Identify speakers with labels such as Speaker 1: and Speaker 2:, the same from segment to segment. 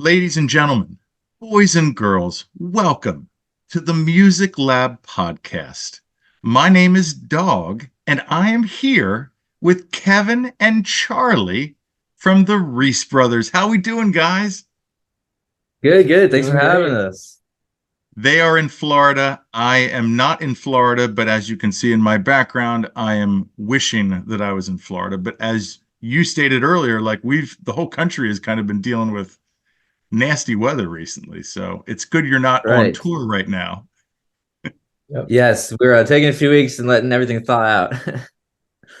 Speaker 1: Ladies and gentlemen, boys and girls, welcome to the Music Lab podcast. My name is Dogg, and I am here with Kevin and Charlie from the Ries brothers. How we doing, guys?
Speaker 2: Good, good. Thanks for
Speaker 3: Doing
Speaker 2: having
Speaker 3: great.
Speaker 2: us.
Speaker 1: They are in Florida. I am not in Florida, but as you can see in my background, I am wishing that I was in Florida. But as you stated earlier, the whole country has kind of been dealing with nasty weather recently. So it's good you're not on
Speaker 2: Right.
Speaker 1: tour right now.
Speaker 3: Yep.
Speaker 2: Yes, we're taking a few weeks and letting everything thaw out.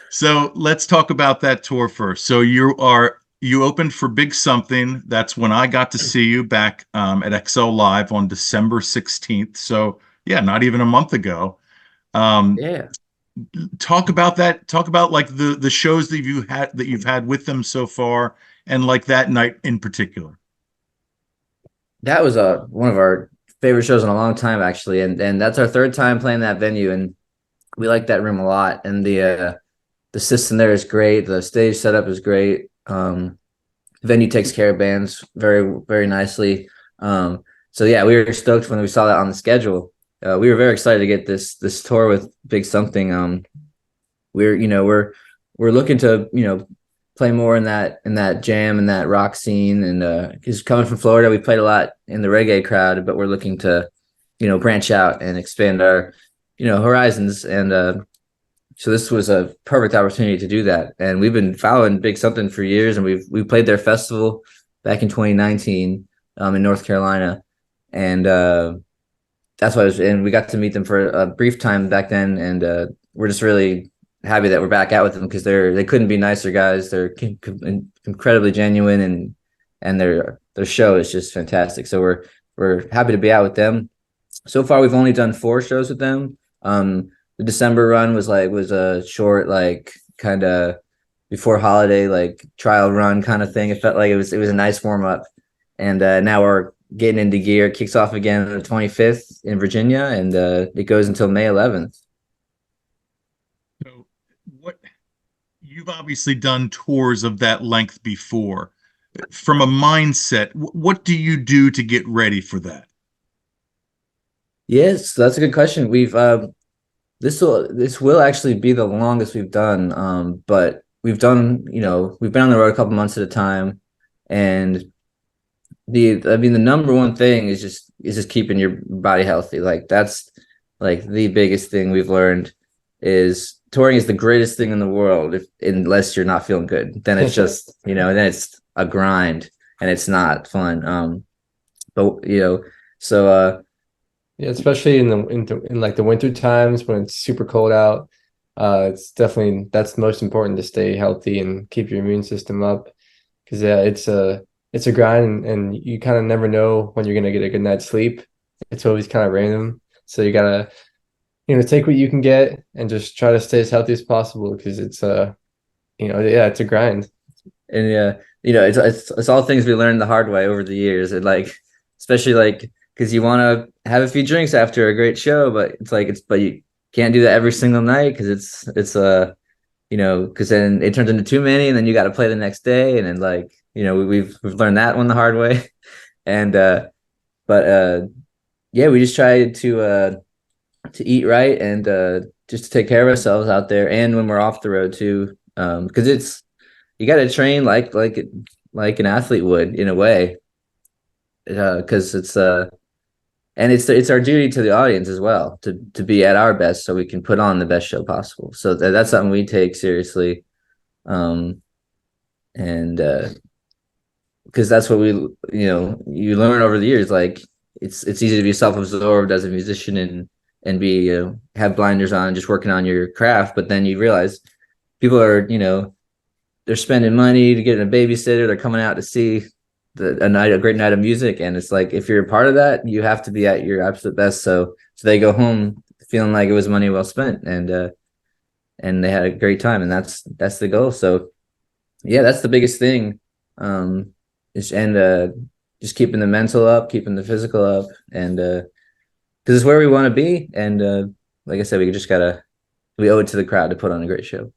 Speaker 1: So let's talk about that tour first. So you opened for Big Something. That's when I got to see you back at XL Live on December 16th. So yeah, not even a month ago. Um,
Speaker 2: Yeah.
Speaker 1: Talk about that. Talk about like the shows that you've had with them so far, and like that night in particular.
Speaker 2: That was one of our favorite shows in a long time, actually. And that's our third time playing that venue, and we like that room a lot. And the system there is great. The stage setup is great. The venue takes care of bands very, very nicely. So yeah, we were stoked when we saw that on the schedule. We were very excited to get this tour with Big Something. We're looking to play more in that jam and that rock scene, and because coming from Florida, we played a lot in the reggae crowd, but we're looking to branch out and expand our horizons. And so this was a perfect opportunity to do that. And we've been following Big Something for years, and we played their festival back in 2019 in North Carolina. And that's why and we got to meet them for a brief time back then. And we're just really happy that we're back out with them, because they couldn't be nicer guys. They're incredibly genuine, and their show is just fantastic. So we're happy to be out with them. So far, we've only done 4 shows with them. The December run was a short, like, kind of before holiday, like, trial run kind of thing. It felt like it was a nice warm up. And now we're getting into gear. It kicks off again on the 25th in Virginia, and it goes until May 11th.
Speaker 1: So what you've obviously done tours of that length before. From a mindset, what do you do to get ready for that?
Speaker 2: Yes, that's a good question. This will actually be the longest we've done. But we've been on the road a couple months at a time, and the number one thing is just keeping your body healthy. Like, that's like the biggest thing we've learned. Is touring is the greatest thing in the world, unless you're not feeling good. Then it's just then it's a grind, and it's not fun. But so
Speaker 3: Yeah, especially in like the winter times when it's super cold out. It's definitely that's most important to stay healthy and keep your immune system up. Because yeah, it's a grind, and you kind of never know when you're gonna get a good night's sleep. It's always kind of random. So you gotta take what you can get and just try to stay as healthy as possible, because yeah, it's a grind.
Speaker 2: and yeah, it's all things we learned the hard way over the years. And, like, especially, like, because you want to have a few drinks after a great show, but but you can't do that every single night, because because then it turns into too many, and then you got to play the next day. And then, like, we've learned that one the hard way. And but yeah, we just try to eat right, and just to take care of ourselves out there, and when we're off the road too. Because you got to train like an athlete would, in a way. Because it's our duty to the audience as well, to be at our best, so we can put on the best show possible. So that's something we take seriously. And because that's what you learn over the years. Like, it's easy to be self-absorbed as a musician, and be have blinders on, just working on your craft. But then you realize people are they're spending money to get a babysitter. They're coming out to see a great night of music, and it's like, if you're a part of that, you have to be at your absolute best. So they go home feeling like it was money well spent, and they had a great time, and that's the goal. So yeah, that's the biggest thing. Is and Just keeping the mental up, keeping the physical up, and because it's where we want to be. And like I said, we owe it to the crowd to put on a great show.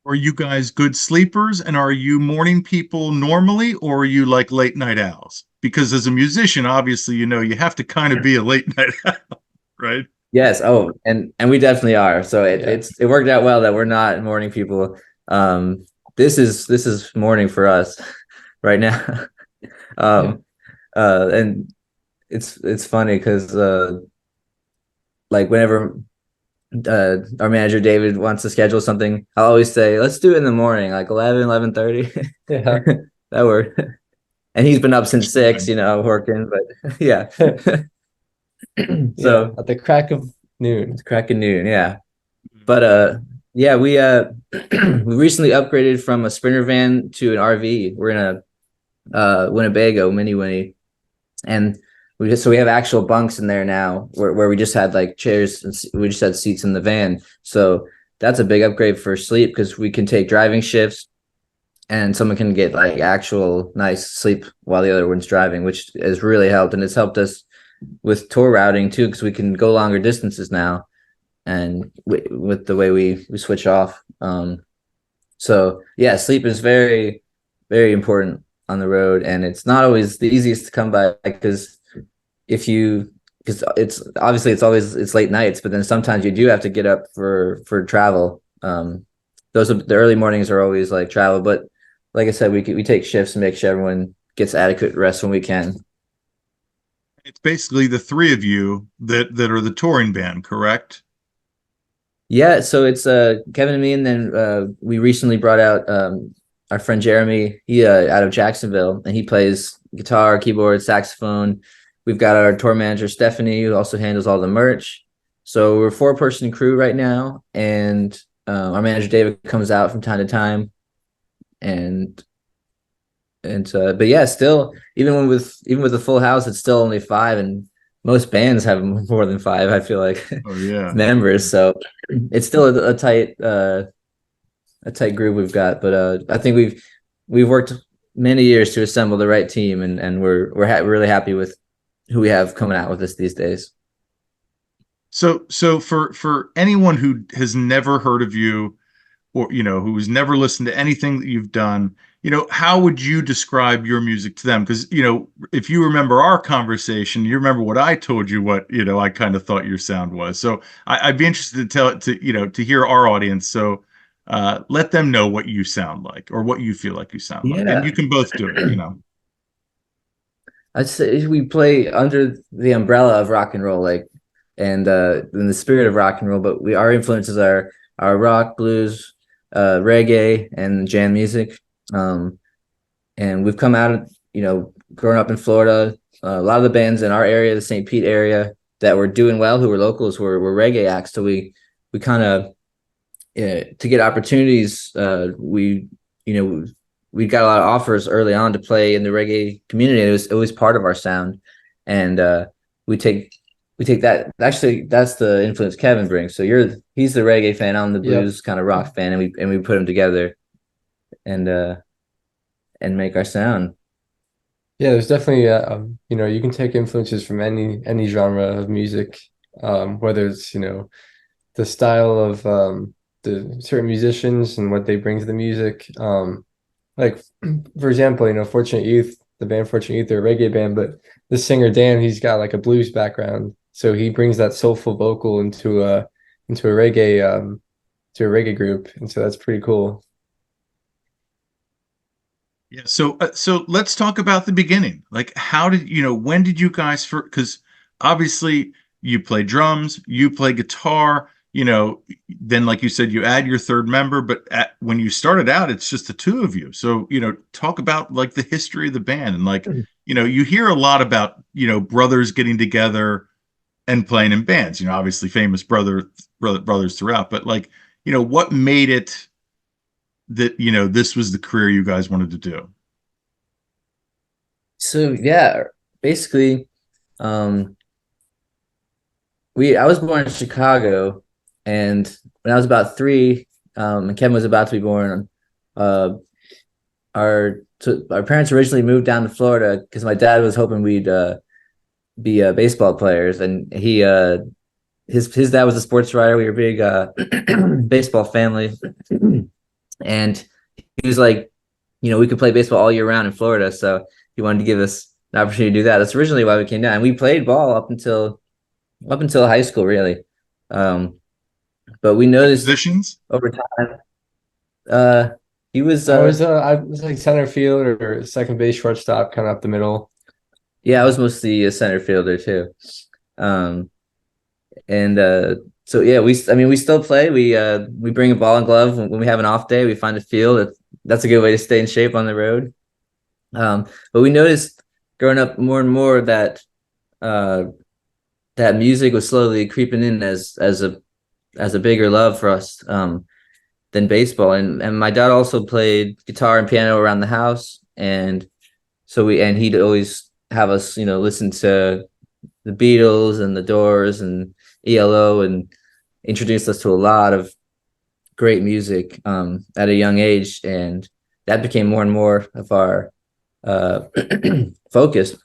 Speaker 1: Are you guys good sleepers, and are you morning people normally, or are you like late night owls? Because as a musician, obviously, you have to kind of be a late night owl, right?
Speaker 2: Yes. Oh, and we definitely are. So
Speaker 3: Yeah.
Speaker 2: it worked out well that we're not morning people. Um, this is morning for us right now.
Speaker 3: Yeah.
Speaker 2: um, and it's funny because like whenever our manager David wants to schedule something, I'll always say, let's do it in the morning, like 11:30.
Speaker 3: Yeah.
Speaker 2: That worked. And he's been up since six,
Speaker 1: Good.
Speaker 2: working, but yeah.
Speaker 3: Yeah.
Speaker 2: So
Speaker 3: At the crack of noon.
Speaker 2: it's cracking noon, yeah. But yeah, we we recently upgraded from a Sprinter van to an RV. We're in a Winnebago mini Winnie, and we have actual bunks in there now, where we just had like chairs and we just had seats in the van. So that's a big upgrade for sleep because we can take driving shifts and someone can get like actual nice sleep while the other one's driving, which has really helped, and it's helped us with tour routing too because we can go longer distances now, and with the way we switch off. So yeah, sleep is very, very important on the road, and it's not always the easiest to come by because if you because it's obviously it's late nights, but then sometimes you do have to get up for travel. Those are the early mornings are always like travel, but like I said, we take shifts and make sure everyone gets adequate rest when we can.
Speaker 1: It's basically the three of you that are the touring band, correct?
Speaker 2: Yeah, so it's Kevin and me, and then we recently brought out our friend Jeremy. He out of Jacksonville, and he plays guitar, keyboard, saxophone. We've got our tour manager Stephanie, who also handles all the merch. So we're a four-person crew right now, and our manager David comes out from time to time, and but yeah, still even with the full house, it's still only five, and most bands have more than five. I feel like
Speaker 1: Oh yeah.
Speaker 2: members, so it's still a tight group we've got. But I think we've worked many years to assemble the right team, and we're really happy with who we have coming out with us these days.
Speaker 1: So for anyone who has never heard of you, or who's never listened to anything that you've done, how would you describe your music to them? Because if you remember our conversation, you remember what I told you, what I kind of thought your sound was. So I'd be interested to tell it to hear our audience. So let them know what you sound like, or what you feel like you sound like, and
Speaker 2: Yeah,
Speaker 1: you can both do it.
Speaker 2: I'd say we play under the umbrella of rock and roll, like, and in the spirit of rock and roll. But our influences are rock, blues, reggae, and jam music. Um, and we've come out of growing up in Florida. A lot of the bands in our area, the St. Pete area, that were doing well, who were locals, were reggae acts. So we kind of to get opportunities. You know we got a lot of offers early on to play in the reggae community. It was part of our sound, and we take we take that. Actually, that's the influence Kevin brings. So he's the reggae fan, I'm the
Speaker 3: Yep.
Speaker 2: blues kind of rock fan, and we put them together and make our sound.
Speaker 3: Yeah, there's definitely you can take influences from any genre of music, whether it's, the style of the certain musicians and what they bring to the music. Like for example, Fortunate Youth, the band Fortunate Youth, they're a reggae band, but the singer Dan, he's got like a blues background. So he brings that soulful vocal into a reggae group. And so that's pretty cool.
Speaker 1: Yeah. So let's talk about the beginning. Like, how did when did you guys first? Because obviously you play drums, you play guitar. Then like you said, you add your third member, but when you started out, it's just the two of you. So talk about like the history of the band, and like you hear a lot about brothers getting together and playing in bands. Obviously famous brothers throughout, but like what made it that this was the career you guys wanted to do?
Speaker 2: So yeah, basically, um, I was born in Chicago, and when I was about three, and Kevin was about to be born, uh, our parents originally moved down to Florida because my dad was hoping we'd be baseball players, and his dad was a sports writer. We were a big baseball family, And he was like, we could play baseball all year round in Florida. So he wanted to give us an opportunity to do that. That's originally why we came down. And we played ball up until high school, really. Um, but we
Speaker 1: What
Speaker 2: noticed
Speaker 1: positions?
Speaker 2: over time, uh, he was,
Speaker 3: I was like center field or second base, shortstop, kind of up the middle.
Speaker 2: yeah, I was mostly a center fielder too. Um, and so yeah, we still play. We bring a ball and glove when we have an off day. We find a field. That's a good way to stay in shape on the road. But we noticed growing up more and more that uh, that music was slowly creeping in as a bigger love for us than baseball. And my dad also played guitar and piano around the house, and he'd always have us listen to the Beatles and the Doors and ELO, and introduced us to a lot of great music at a young age, and that became more and more of our uh, focus.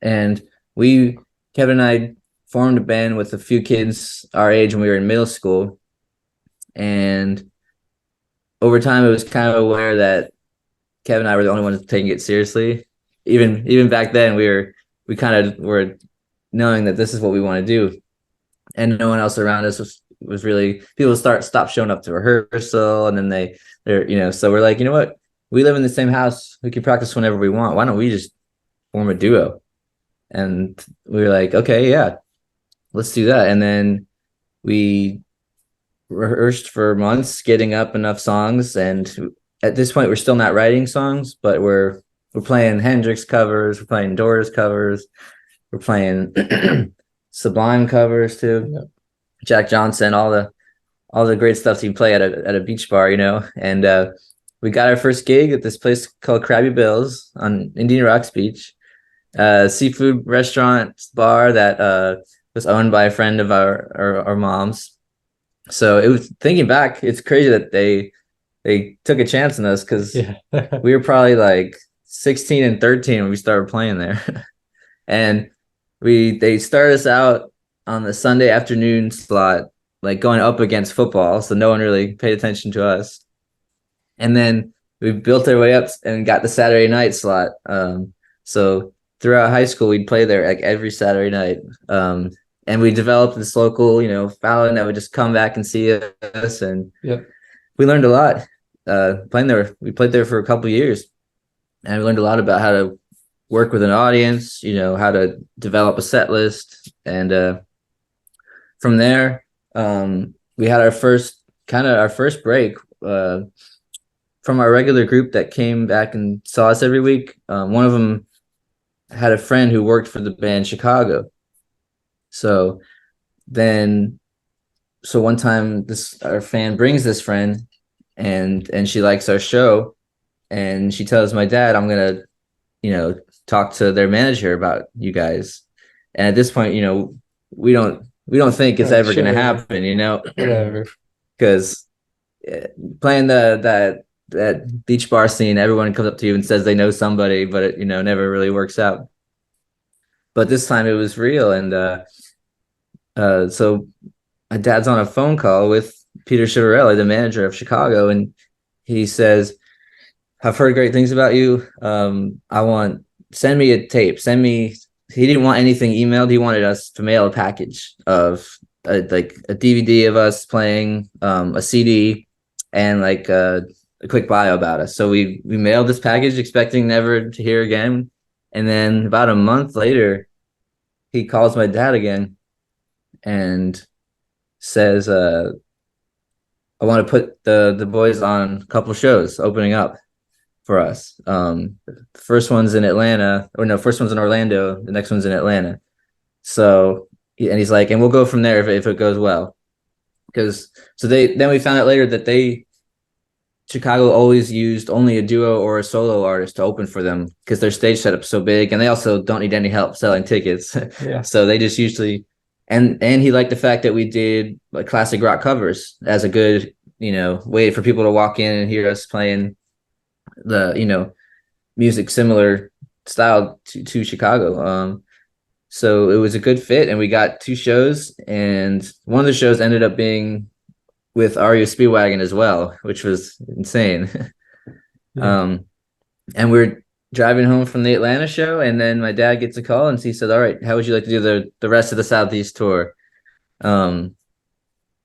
Speaker 2: And we, Kevin and I, formed a band with a few kids our age when we were in middle school, and over time it was kind of aware that Kevin and I were the only ones taking it seriously. Even back then, we kind of were knowing that this is what we want to do, and no one else around us was really. People stop showing up to rehearsal, and then they're. So we're like, you know what? We live in the same house. We can practice whenever we want. Why don't we just form a duo? And we were like, okay, yeah, let's do that. And then we rehearsed for months, getting up enough songs. And at this point, we're still not writing songs, but we're playing Hendrix covers, we're playing Doors covers, we're playing Sublime covers too.
Speaker 3: Yeah.
Speaker 2: Jack Johnson, all the great stuff you play at a beach bar, And we got our first gig at this place called Krabby Bill's on Indian Rocks Beach, seafood restaurant bar that was owned by a friend of our mom's. So it was, thinking back, it's crazy that they took a chance on us, because
Speaker 3: Yeah.
Speaker 2: we were probably like 16 and 13 when we started playing there. And they started us out on the Sunday afternoon slot, like going up against football, so no one really paid attention to us. And then we built our way up and got the Saturday night slot. So throughout high school, we'd play there like every Saturday night. And we developed this local, Fallon that would just come back and see us, and
Speaker 3: Yep.
Speaker 2: we learned a lot playing there. We played there for a couple of years, and we learned a lot about how to work with an audience, how to develop a set list. And from there, we had our first break from our regular group that came back and saw us every week. One of them had a friend who worked for the band Chicago. So one time our fan brings this friend, and she likes our show, and she tells my dad, I'm gonna talk to their manager about you guys. And at this point, we don't think it's ever gonna happen,
Speaker 3: Whatever.
Speaker 2: because playing that beach bar scene, everyone comes up to you and says they know somebody, but it never really works out. But this time it was real. And so my dad's on a phone call with Peter Chivarelli, the manager of Chicago, and he says, I've heard great things about you. Send me a tape. He didn't want anything emailed. He wanted us to mail a package of a DVD of us playing, a CD, and like a quick bio about us. So we mailed this package expecting never to hear again. And then about a month later, he calls my dad again and says, I want to put the boys on a couple shows opening up for us. The first one's in Atlanta, or no, first one's in Orlando. The next one's in Atlanta. So, and he's like, and we'll go from there if it goes well. Then we found out later that Chicago always used only a duo or a solo artist to open for them, because their stage setup's so big, and they also don't need any help selling tickets.
Speaker 3: Yeah.
Speaker 2: So they just usually, and he liked the fact that we did like classic rock covers as a good, way for people to walk in and hear us playing the, music similar style to Chicago. So it was a good fit, and we got two shows, and one of the shows ended up being with RU Speedwagon as well, which was insane.
Speaker 3: Yeah.
Speaker 2: um, and we're driving home from the Atlanta show, and then my dad gets a call, and he said, "All right, how would you like to do the rest of the Southeast tour?" Um,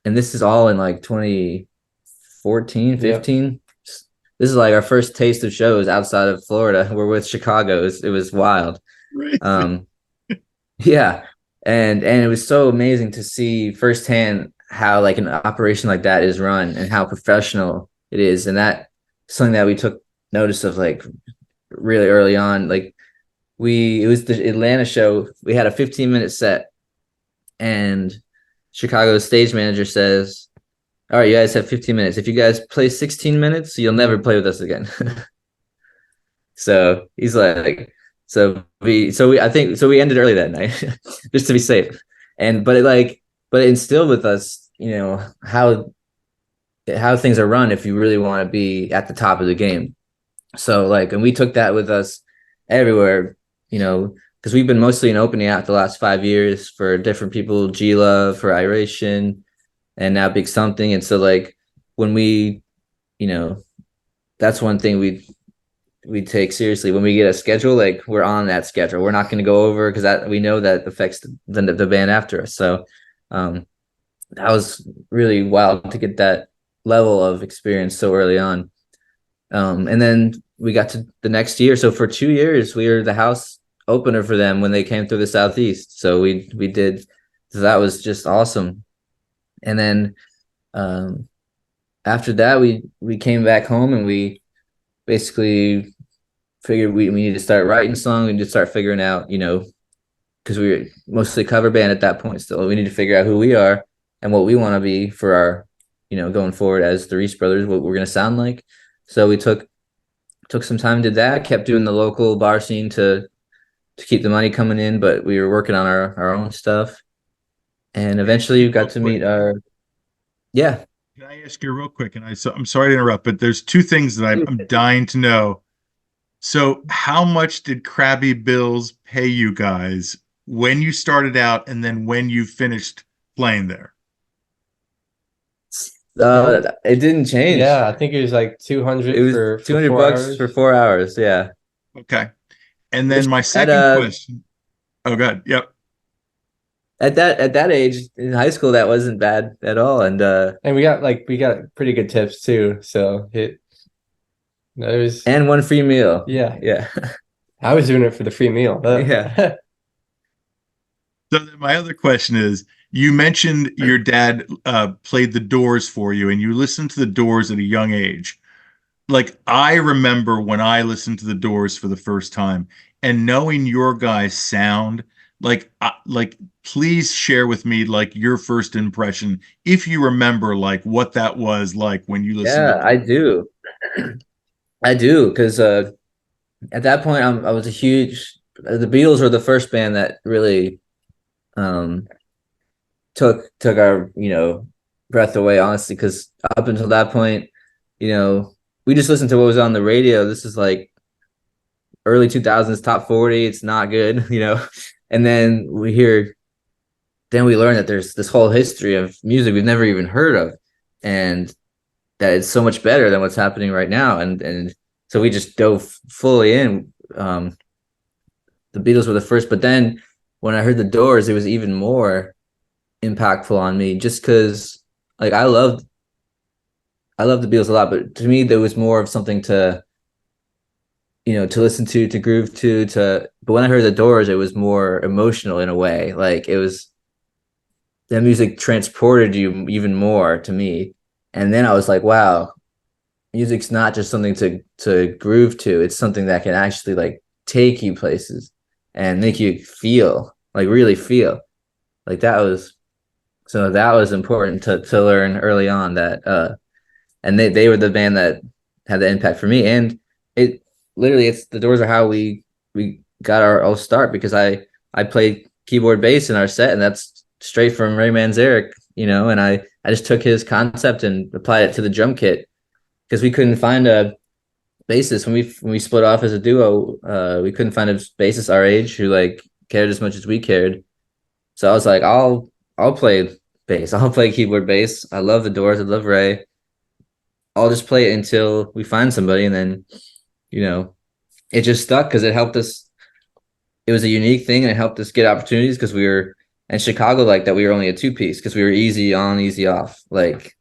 Speaker 2: and this is all in like 2014,
Speaker 3: Yep.
Speaker 2: 15. This is like our first taste of shows outside of Florida. We're with Chicago. It was wild.
Speaker 1: Crazy.
Speaker 2: Um, yeah, and it was so amazing to see firsthand how like an operation like that is run and how professional it is, and that something that we took notice of like really early on. Like it was the Atlanta show. We had a 15-minute set, and Chicago's stage manager says, "All right, you guys have 15 minutes. If you guys play 16 minutes, you'll never play with us again." So he's like, I think so we ended early that night just to be safe. And but it instilled with us, how things are run if you really want to be at the top of the game. So and we took that with us everywhere, because we've been mostly in opening act the last 5 years for different people, G Love, for Iration, and now Big Something. And so when you know, that's one thing we take seriously when we get a schedule. Like we're on that schedule. We're not going to go over because that we know that affects the band after us. So that was really wild to get that level of experience so early on. And then we got to the next year. So for 2 years, we were the house opener for them when they came through the Southeast. So we did. So that was just awesome. And then after that, we came back home and we basically figured we need to start writing songs. We need to start figuring out, because we were mostly cover band at that point still. We need to figure out who we are and what we want to be for our, going forward as the Reese Brothers, what we're going to sound like. So we took some time, did that, kept doing the local bar scene to keep the money coming in, but we were working on our own stuff. And eventually we got to meet yeah.
Speaker 1: Can I ask you real quick? And I'm sorry to interrupt, but there's two things that I'm dying to know. So, how much did Krabby Bills pay you guys when you started out, and then when you finished playing there?
Speaker 2: It didn't change.
Speaker 3: Yeah, I think it was like 200
Speaker 2: It was
Speaker 3: for
Speaker 2: 200
Speaker 3: 4
Speaker 2: bucks
Speaker 3: hours.
Speaker 2: for 4 hours. Yeah.
Speaker 1: Okay. And then my
Speaker 2: At
Speaker 1: second question. Oh, God. Yep.
Speaker 2: at that age in high school, that wasn't bad at all. And
Speaker 3: And we got pretty good tips too. So it was
Speaker 2: and one free meal.
Speaker 3: yeah.
Speaker 2: Yeah.
Speaker 3: I was doing it for the free meal.
Speaker 2: Yeah.
Speaker 1: So then my other question is, you mentioned your dad played the Doors for you, and you listened to the Doors at a young age. Like I remember when I listened to the Doors for the first time, and knowing your guys' sound, please share with me like your first impression, if you remember like what that was like when you listened
Speaker 2: Yeah,
Speaker 1: to
Speaker 2: I
Speaker 1: Doors.
Speaker 2: do. I do, because at that point I was a huge the Beatles were the first band that really um took our, breath away, honestly, because up until that point, you know, we just listened to what was on the radio. This is like early 2000s top 40. It's not good, And then we learn that there's this whole history of music we've never even heard of, and that it's so much better than what's happening right now. And so we just dove fully in. The Beatles were the first, but then when I heard the Doors, it was even more impactful on me, just because like I love the Beatles a lot, but to me there was more of something to listen to groove but when I heard the Doors, it was more emotional in a way. Like it was, that music transported you even more to me. And then I was like, wow, music's not just something to groove to. It's something that can actually like take you places and make you feel, like really feel. Like that was important to learn early on, that and they were the band that had the impact for me. And it literally, it's the Doors are how we got our start, because I played keyboard bass in our set, and that's straight from Ray Manzarek, and I just took his concept and applied it to the drum kit, because we couldn't find a bassist when we split off as a duo. We couldn't find a bassist our age who like cared as much as we cared. So I was like, I'll play bass. I'll play keyboard bass. I love the Doors. I love Ray. I'll just play it until we find somebody, and then you know it just stuck because it helped us. It was a unique thing, and it helped us get opportunities because we were in Chicago like that. We were only a two piece because we were easy on, easy off. Like,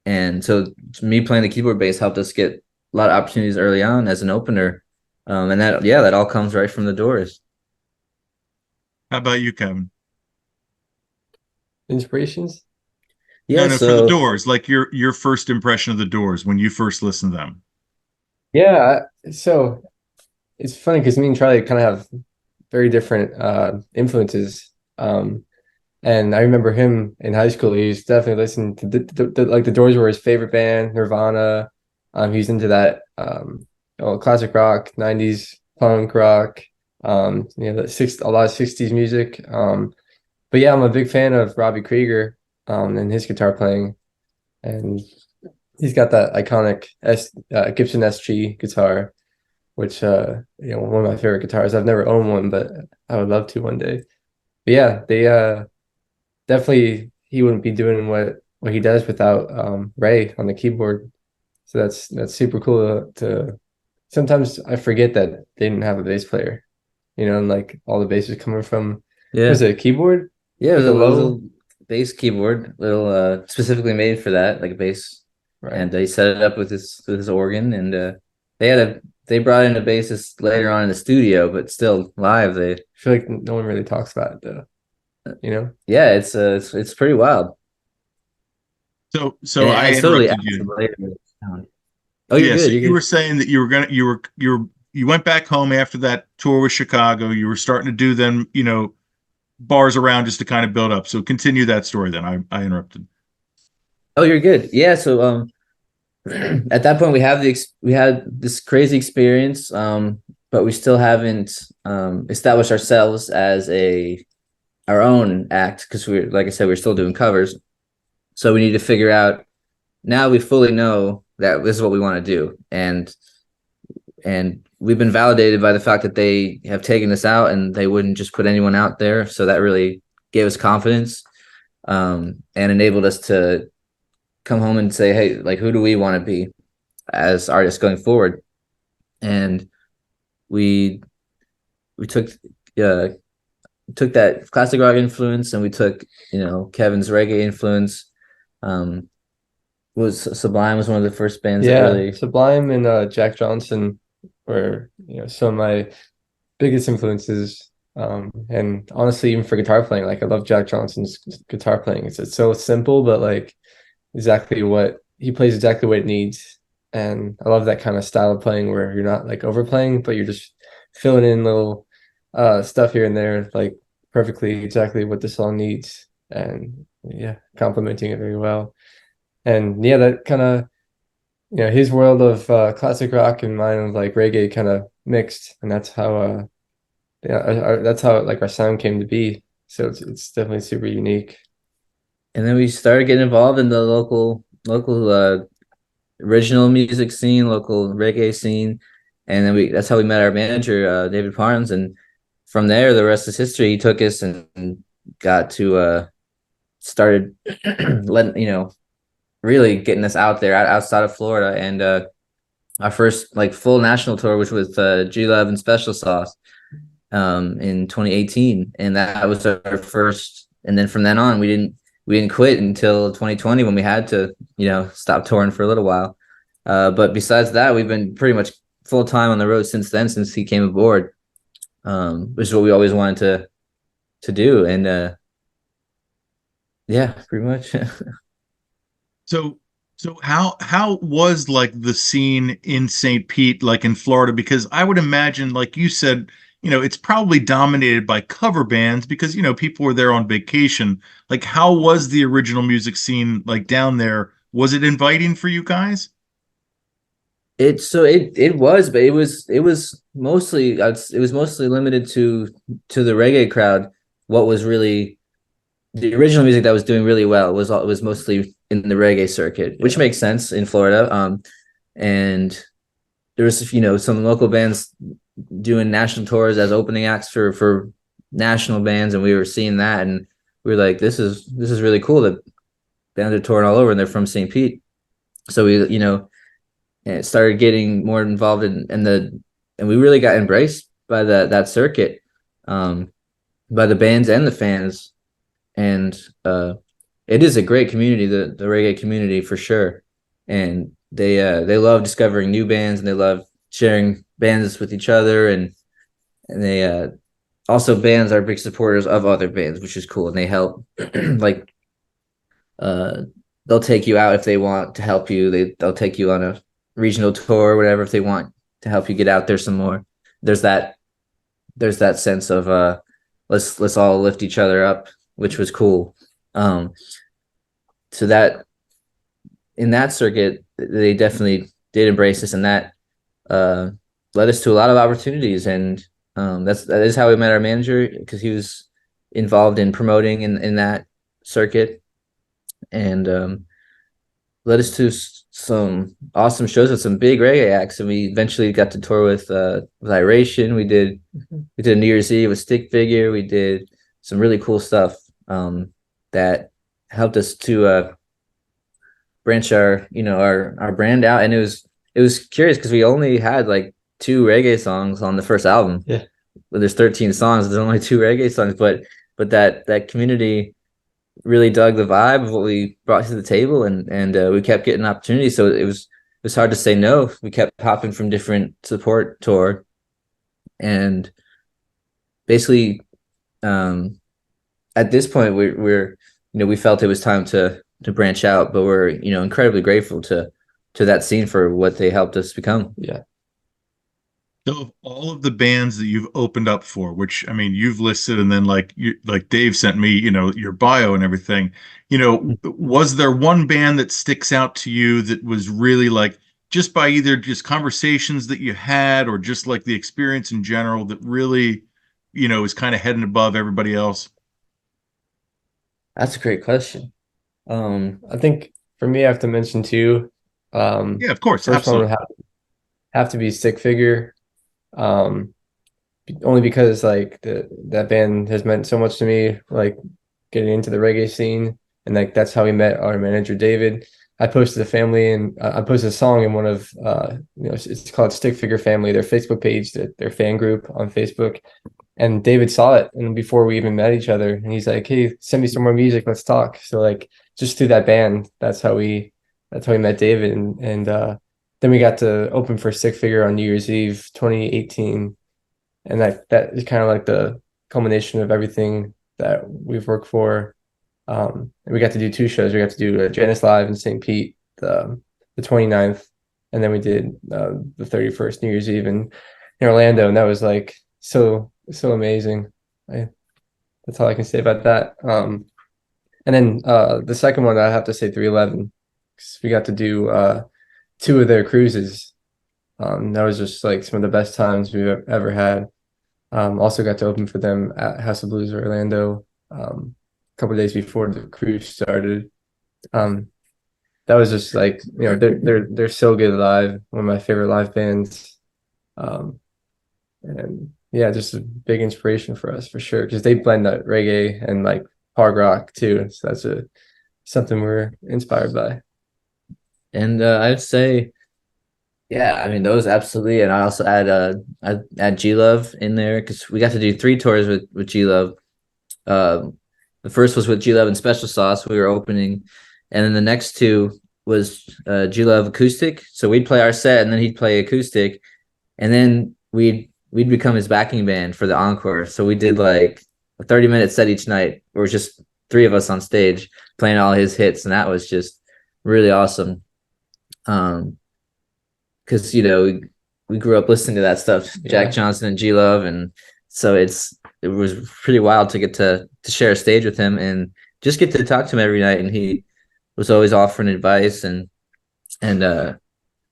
Speaker 2: and so me playing the keyboard bass helped us get a lot of opportunities early on as an opener. And that, yeah, that all comes right from the Doors.
Speaker 1: How about you, Kevin?
Speaker 3: Inspirations?
Speaker 1: No,
Speaker 2: Yeah,
Speaker 1: no, for the
Speaker 2: so
Speaker 1: Doors, like your first impression of the Doors when you first listened to them.
Speaker 3: Yeah, so it's funny because me and Charlie kind of have very different influences. And I remember him in high school. He was definitely listening to like the Doors were his favorite band, Nirvana. He's into that classic rock, 90s punk rock, a lot of 60s music. But yeah, I'm a big fan of Robbie Krieger and his guitar playing. And he's got that iconic Gibson SG guitar, which one of my favorite guitars. I've never owned one, but I would love to one day. But yeah, they definitely he wouldn't be doing what he does without Ray on the keyboard. So that's super cool to sometimes I forget that they didn't have a bass player, and like all the bass is coming from
Speaker 2: yeah,
Speaker 3: was it a keyboard?
Speaker 2: yeah,
Speaker 3: Like a
Speaker 2: it was
Speaker 3: low,
Speaker 2: a bass keyboard, little specifically made for that, like a bass.
Speaker 3: right?
Speaker 2: And he set it up with his organ, and they had a they brought in a bassist later on in the studio, but still live. They
Speaker 3: I feel like no one really talks about it though.
Speaker 2: Yeah, it's pretty wild,
Speaker 1: So
Speaker 2: and
Speaker 1: I
Speaker 2: it totally adds
Speaker 1: interrupted
Speaker 2: the
Speaker 1: you.
Speaker 2: layer of the sound. Oh, you're
Speaker 1: Yeah, so
Speaker 2: good. You're
Speaker 1: you
Speaker 2: good.
Speaker 1: were saying that you went back home after that tour with Chicago. You were starting to do them, bars around just to kind of build up. So continue that story then. I interrupted.
Speaker 2: Oh, you're good. Yeah. So at that point we had this crazy experience, but we still haven't established ourselves as a our own act because we're like I said we're still doing covers. So we need to figure out now we fully know that this is what we want to do, and we've been validated by the fact that they have taken us out and they wouldn't just put anyone out there. So that really gave us confidence, and enabled us to come home and say, hey, like, who do we want to be as artists going forward? And we we uh, took that classic rock influence, and we took Kevin's reggae influence. Um, was Sublime was one of the first bands that
Speaker 3: Yeah,
Speaker 2: really.
Speaker 3: Sublime and Jack Johnson were some of my biggest influences. And honestly, even for guitar playing, like I love Jack Johnson's guitar playing. It's so simple, but like exactly what he plays exactly what it needs. And I love that kind of style of playing where you're not like overplaying, but you're just filling in little stuff here and there, like perfectly exactly what the song needs. And yeah, complementing it very well. And yeah, that kind of his world of classic rock and mine of like reggae kind of mixed, and that's how that's how like our sound came to be. So it's definitely super unique.
Speaker 2: And then we started getting involved in the local original music scene, local reggae scene, and then we that's how we met our manager, David Parnes, and from there the rest is history. He took us and got to started letting really getting us out there outside of Florida, and our first like full national tour, which was G Love and Special Sauce in 2018, and that was our first. And then from then on, we didn't quit until 2020 when we had to stop touring for a little while. But besides that, we've been pretty much full time on the road since then, since he came aboard, which is what we always wanted to do. And yeah, pretty much.
Speaker 1: So how was like the scene in St. Pete, like in Florida? Because I would imagine, like you said, it's probably dominated by cover bands because people were there on vacation. Like, how was the original music scene like down there? Was it inviting for you guys?
Speaker 2: It was, but it was mostly it was mostly limited to the reggae crowd. What was really the original music that was doing really well was mostly in the reggae circuit, which
Speaker 3: Yeah.
Speaker 2: makes sense in Florida. And there was some local bands doing national tours as opening acts for national bands, and we were seeing that, and we were like, this is really cool that bands are touring all over and they're from St. Pete. So we, started getting more involved and we really got embraced by that circuit, by the bands and the fans. And it is a great community, the reggae community for sure. And they love discovering new bands and they love sharing bands with each other, and they also bands are big supporters of other bands, which is cool. And they help like uh they'll take you out if they want to help you. They'll take you on a regional tour or whatever if they want to help you get out there some more. There's that there's that sense of let's all lift each other up, which was cool. Um so that in that circuit, they definitely did embrace us, and that uh led us to a lot of opportunities. And that is how we met our manager, because he was involved in promoting in that circuit, and led us to some awesome shows with some big reggae acts. And we eventually got to tour with Iration. We did a New Year's Eve with Stick Figure. We did some really cool stuff that helped us to branch our brand out. And it was curious because we only had like two reggae songs on the first album.
Speaker 3: Yeah.
Speaker 2: Well, there's 13 songs, there's only two reggae songs, but that community really dug the vibe of what we brought to the table, and we kept getting opportunities. So it was hard to say no. We kept hopping from different support tour, and basically at this point we're we felt it was time to branch out, but we're incredibly grateful to that scene for what they helped us become.
Speaker 3: Yeah.
Speaker 1: So of all of the bands that you've opened up for, which I mean you've listed, and then like Dave sent me, your bio and everything, was there one band that sticks out to you that was really like, just by either just conversations that you had or just like the experience in general, that really, is kind of heading above everybody else?
Speaker 2: That's a great question.
Speaker 3: I think for me, I have to mention two.
Speaker 1: Yeah, of course,
Speaker 3: First one would
Speaker 1: absolutely.
Speaker 3: have to be Stick Figure. Um, Only because like that band has meant so much to me, like getting into the reggae scene, and like that's how we met our manager David. I posted a family and I posted a song in one of it's called Stick Figure Family, their Facebook page, their fan group on Facebook. And David saw it, and before we even met each other, and he's like, "Hey, send me some more music. Let's talk." So like just through that band, that's how we met David, and then we got to open for Stick Figure on New Year's Eve 2018, and that is kind of like the culmination of everything that we've worked for. And we got to do two shows. We got to do Janice Live in St. Pete the 29th, and then we did the 31st New Year's Eve in Orlando, and that was like so amazing. That's all I can say about that. And then the second one, I have to say 311, because we got to do two of their cruises. That was just like some of the best times we've ever had. Also got to open for them at House of Blues Orlando a couple of days before the cruise started. That was just like, they're so good live. One of my favorite live bands. And yeah, just a big inspiration for us for sure, because they blend that reggae and like hard rock too. So that's something we're inspired by.
Speaker 2: And I'd say, yeah, I mean those absolutely. And I also I'd add G Love in there, because we got to do three tours with G Love. The first was with G Love and Special Sauce. We were opening, and then the next two was G Love acoustic. So we'd play our set, and then he'd play acoustic, and then we'd become his backing band for the encore. So we did like a 30-minute set each night. It was just three of us on stage playing all his hits, and that was just really awesome. Because we grew up listening to that stuff, Jack Johnson and G Love, and so it was pretty wild to get to share a stage with him and just get to talk to him every night. And he was always offering advice, and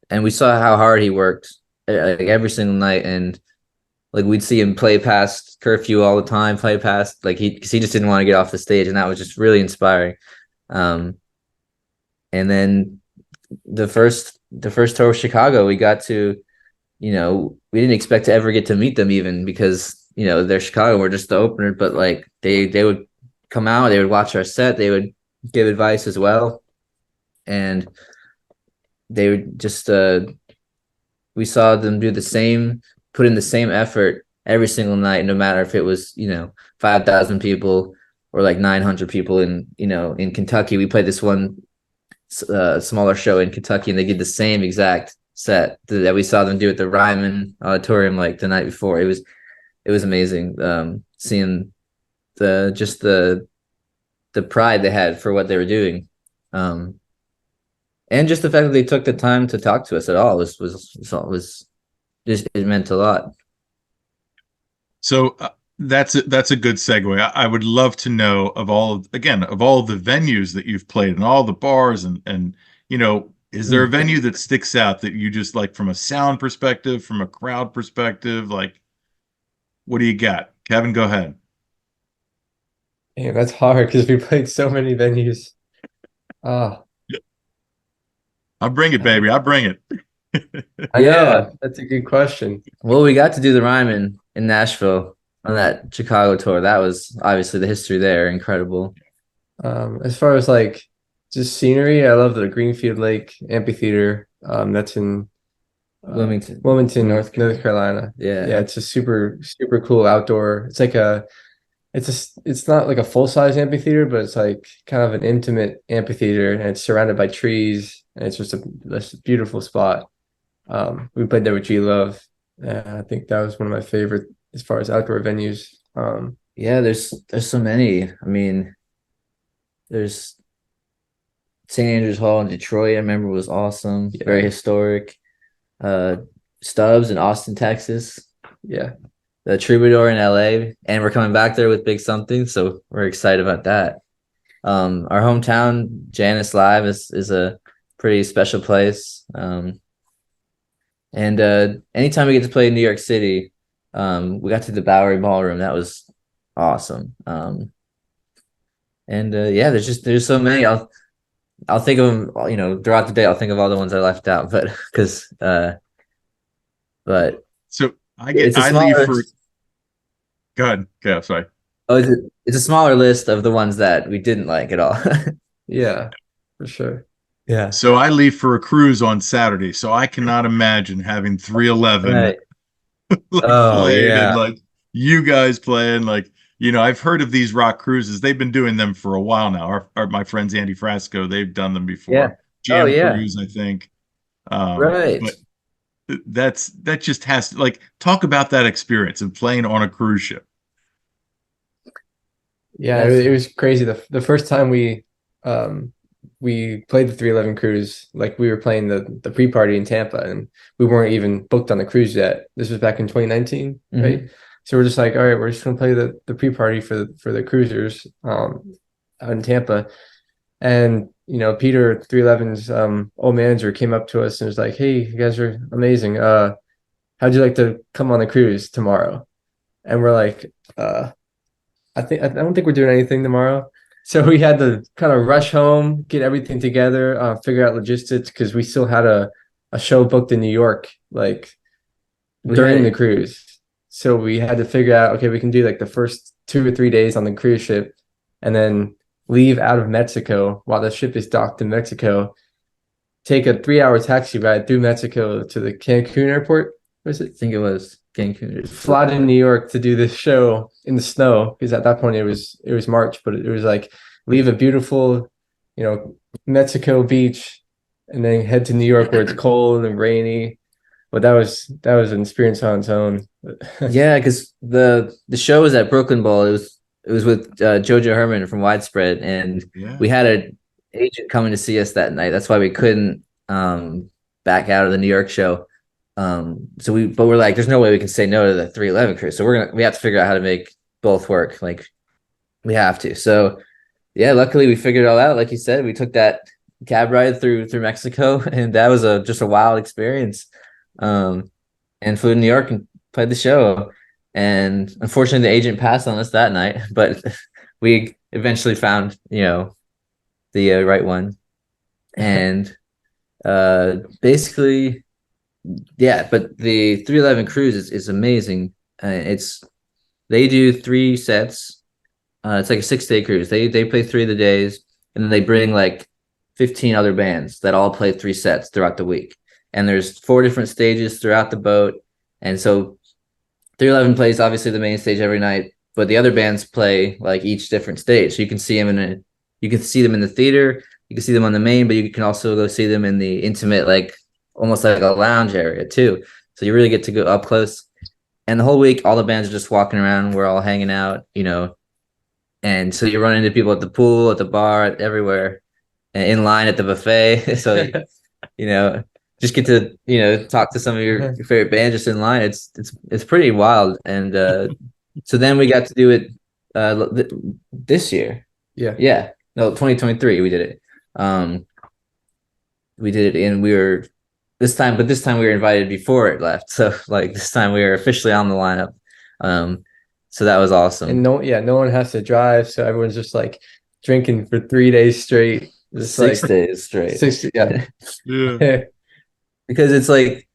Speaker 2: we saw how hard he worked like every single night. And like we'd see him play past curfew all the time, play past because he just didn't want to get off the stage, and that was just really inspiring. And then the first tour of Chicago, we got to, we didn't expect to ever get to meet them, even because they're Chicago, we're just the opener, but like they would come out, they would watch our set, they would give advice as well, and they would just we saw them do the same, put in the same effort every single night, no matter if it was 5,000 people or like 900 people in Kentucky. We played this one smaller show in Kentucky, and they did the same exact set that we saw them do at the Ryman Auditorium like the night before. It was amazing, seeing the pride they had for what they were doing, and just the fact that they took the time to talk to us at all was just, it meant a lot.
Speaker 1: So that's a good segue. I would love to know of all the venues that you've played and all the bars and is there a venue that sticks out that you just like from a sound perspective, from a crowd perspective? Like, what do you got? Kevin, go ahead.
Speaker 3: Yeah, that's hard because we played so many venues. Ah,
Speaker 1: I'll bring it, baby. I'll bring it.
Speaker 3: I know. That's a good question.
Speaker 2: Well, we got to do the Ryman in Nashville on that Chicago tour. That was obviously the history there, incredible.
Speaker 3: As far as like just scenery, I love the Greenfield Lake Amphitheater. That's in Wilmington, North Carolina.
Speaker 2: Yeah,
Speaker 3: it's a super super cool outdoor. It's like it's not like a full size amphitheater, but it's like kind of an intimate amphitheater, and it's surrounded by trees, and it's just a beautiful spot. We played there with G Love. I think that was one of my favorite as far as outdoor venues.
Speaker 2: Yeah, there's so many. I mean, there's St. Andrews Hall in Detroit. I remember was awesome, very historic. Stubbs in Austin, Texas.
Speaker 3: Yeah,
Speaker 2: the Troubadour in LA, and we're coming back there with Big Something, so we're excited about that. Our hometown, Janice Live, is a pretty special place. And anytime we get to play in New York City, we got to the Bowery Ballroom. That was awesome. And yeah, there's so many. I'll think of them, throughout the day. I'll think of all the ones I left out, but because but
Speaker 1: so I leave for. Go ahead. Yeah, sorry.
Speaker 2: Oh, it's a smaller list of the ones that we didn't like at all.
Speaker 3: Yeah, for sure.
Speaker 2: Yeah.
Speaker 1: So I leave for a cruise on Saturday, so I cannot imagine having 311
Speaker 2: Right.
Speaker 1: like
Speaker 2: Oh,
Speaker 1: played
Speaker 2: yeah.
Speaker 1: and like you guys playing like I've heard of these rock cruises. They've been doing them for a while now. My friends Andy Frasco, they've done them before.
Speaker 2: Yeah. Oh,
Speaker 1: Jam
Speaker 2: yeah.
Speaker 1: Cruise, I think.
Speaker 2: Right.
Speaker 1: But that just has to like talk about that experience of playing on a cruise ship.
Speaker 3: Yeah, it was crazy. The first time we played the 311 cruise, like we were playing the pre-party in Tampa, and we weren't even booked on the cruise yet. This was back in 2019, right? So we're just like, all right, we're just gonna play the pre-party for the cruisers out in Tampa. And Peter 311's old manager came up to us and was like, hey, you guys are amazing. How'd you like to come on the cruise tomorrow? And we're like, I don't think we're doing anything tomorrow. So we had to kind of rush home, get everything together, figure out logistics, because we still had a show booked in New York, like during the cruise. So we had to figure out, okay, we can do like the first 2 or 3 days on the cruise ship and then leave out of Mexico while the ship is docked in Mexico, take a 3-hour taxi ride through Mexico to the Cancun airport. Was it?
Speaker 2: I think it was Cancun.
Speaker 3: Fly to New York to do this show in the snow, because at that point it was March, but it was like leave a beautiful, Mexico beach and then head to New York where it's cold and rainy. But that was an experience on its own.
Speaker 2: Yeah, because the show was at Brooklyn Bowl. It was with Jojo Herman from Widespread, and we had an agent coming to see us that night. That's why we couldn't back out of the New York show. But we're like, there's no way we can say no to the 311 cruise. So we have to figure out how to make both work. Like we have to. So yeah, luckily we figured it all out. Like you said, we took that cab ride through Mexico, and that was just a wild experience. And flew to New York and played the show. And unfortunately the agent passed on us that night, but we eventually found, the right one. And basically, yeah, but the 311 cruise is amazing. They do 3 sets. It's like a 6 day cruise. They play 3 of the days, and then they bring like 15 other bands that all play 3 sets throughout the week. And there's 4 different stages throughout the boat. And so 311 plays obviously the main stage every night, but the other bands play like each different stage. So you can see them in the theater, you can see them on the main, but you can also go see them in the intimate, like almost like a lounge area too. So you really get to go up close. And the whole week, all the bands are just walking around. We're all hanging out, and so you run into people at the pool, at the bar, everywhere, and in line at the buffet. So you know, just get to talk to some of your favorite bands just in line. It's pretty wild. And so then we got to do it this year. Yeah, no, 2023 we did it. We did it, and we were this time we were invited before it left. So like this time we were officially on the lineup. So that was awesome.
Speaker 3: And no one has to drive, so everyone's just like drinking for 3 days straight. Just
Speaker 2: 6 days straight.
Speaker 3: Yeah.
Speaker 1: Yeah.
Speaker 2: Because it's like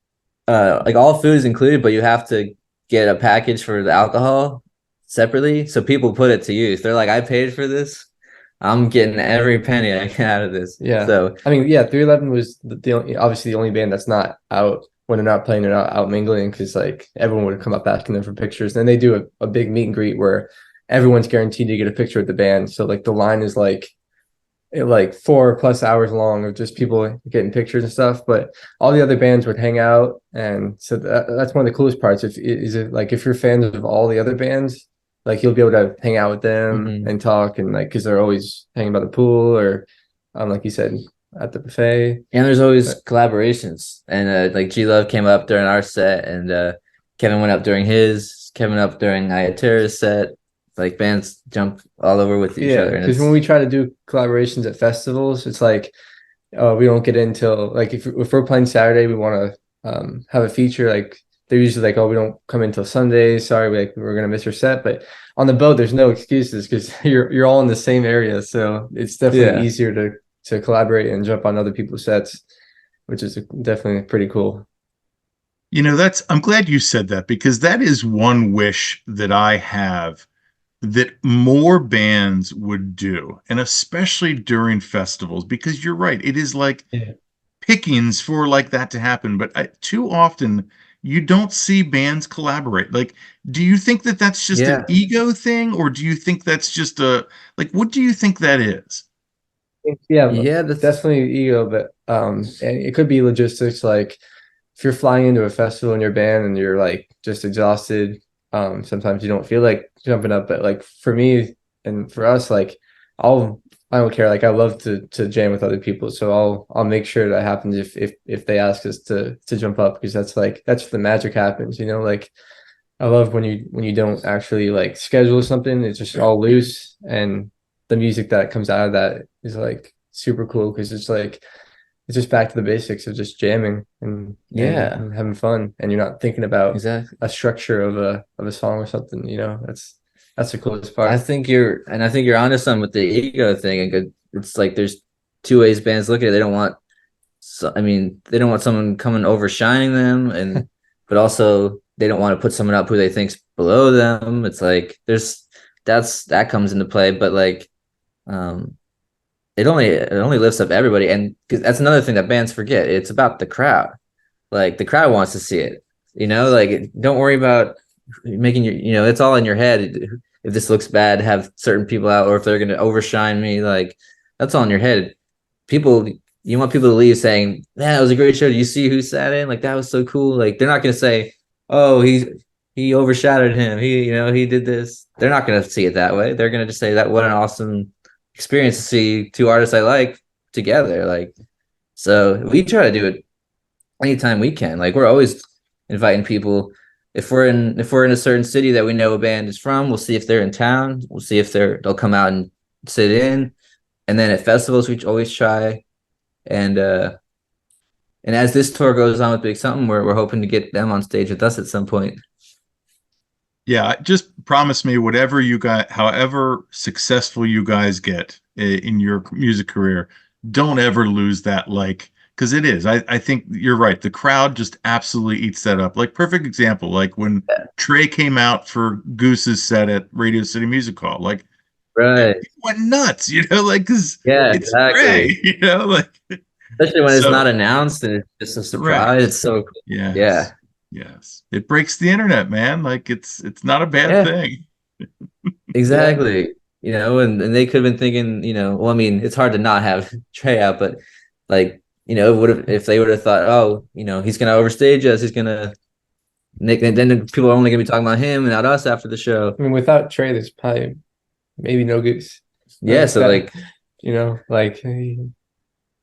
Speaker 2: all food is included, but you have to get a package for the alcohol separately. So people put it to use. They're like, I paid for this. I'm getting every penny I can out of this.
Speaker 3: Yeah.
Speaker 2: So
Speaker 3: I mean, yeah, 311 was obviously the only band that's not out when they're not playing. They're not out mingling, because like everyone would come up asking them for pictures. And they do a big meet and greet where everyone's guaranteed to get a picture with the band. So like the line is like 4+ hours long of just people getting pictures and stuff. But all the other bands would hang out, and so that's one of the coolest parts. If you're fans of all the other bands, like you'll be able to hang out with them and talk, and like because they're always hanging by the pool or like you said, at the buffet.
Speaker 2: And there's always collaborations. And like G Love came up during our set, and Kevin went up during his, Kevin up during Ayatera's set. Like bands jump all over with each other.
Speaker 3: Because when we try to do collaborations at festivals, it's like we don't get into like if we're playing Saturday, we want to have a feature. Like they're usually like, oh, we don't come in till Sunday. Sorry, we're gonna miss your set. But on the boat, there's no excuses because you're all in the same area, so it's definitely easier to collaborate and jump on other people's sets, which is definitely pretty cool.
Speaker 1: I'm glad you said that, because that is one wish that I have that more bands would do, and especially during festivals, because you're right, it is like pickings for like that to happen, but too often you don't see bands collaborate. Like, do you think that that's just an ego thing, or do you think that's just what do you think that is?
Speaker 3: Yeah, that's definitely ego, but and it could be logistics. Like if you're flying into a festival in your band and you're like just exhausted, sometimes you don't feel like jumping up. But like for me and for us, like I don't care. Like I love to jam with other people, so I'll make sure that happens if they ask us to jump up, because that's where the magic happens. Like I love when you don't actually like schedule something. It's just all loose, and the music that comes out of that is like super cool, because it's just back to the basics of just jamming and having fun, and you're not thinking about a structure of a song or something. That's the coolest part.
Speaker 2: I think you're onto something with the ego thing. And it's like there's two ways bands look at it. They don't want someone coming overshining them, but also they don't want to put someone up who they think's below them. It's like that comes into play, but like it only lifts up everybody. And because that's another thing that bands forget. It's about the crowd. Like the crowd wants to see it, like don't worry about making it's all in your head. If this looks bad, have certain people out, or if they're going to overshine me, like that's all in your head. You want people to leave saying, man, that was a great show. Do you see who sat in? Like, that was so cool. Like, they're not going to say, oh, he overshadowed him. He did this. They're not going to see it that way. They're going to just say that what an awesome experience to see two artists I like together. Like, so we try to do it anytime we can. Like, we're always inviting people. If we're in a certain city that we know a band is from, we'll see if they're in town. We'll see if they'll come out and sit in. And then at festivals, we always try. And as this tour goes on with Big Something, we're hoping to get them on stage with us at some point.
Speaker 1: Yeah, just promise me whatever you got, however successful you guys get in your music career, don't ever lose that, because it is. I think you're right. The crowd just absolutely eats that up. Like, perfect example, like when Trey came out for Goose's set at Radio City Music Hall. Like,
Speaker 2: Right.
Speaker 1: People went nuts, like because
Speaker 2: Yeah,
Speaker 1: it's Trey,
Speaker 2: exactly.
Speaker 1: like
Speaker 2: Especially when it's
Speaker 1: so.
Speaker 2: not announced and it's just a surprise.
Speaker 1: Correct.
Speaker 2: It's so cool.
Speaker 1: Yes.
Speaker 2: Yeah.
Speaker 1: Yes. It breaks the internet, man. Like it's not a bad
Speaker 2: Yeah,
Speaker 1: thing.
Speaker 3: Yeah.
Speaker 2: exactly. And they could have been thinking, well, I mean, it's hard to not have Trey out, but like, would have if they would have thought, oh, he's gonna overstage us, he's gonna Nick, and then people are only gonna be talking about him and not us after the show.
Speaker 3: I mean, without Trey, there's probably maybe no Goose.
Speaker 2: Yeah, so
Speaker 3: That,
Speaker 2: like
Speaker 3: like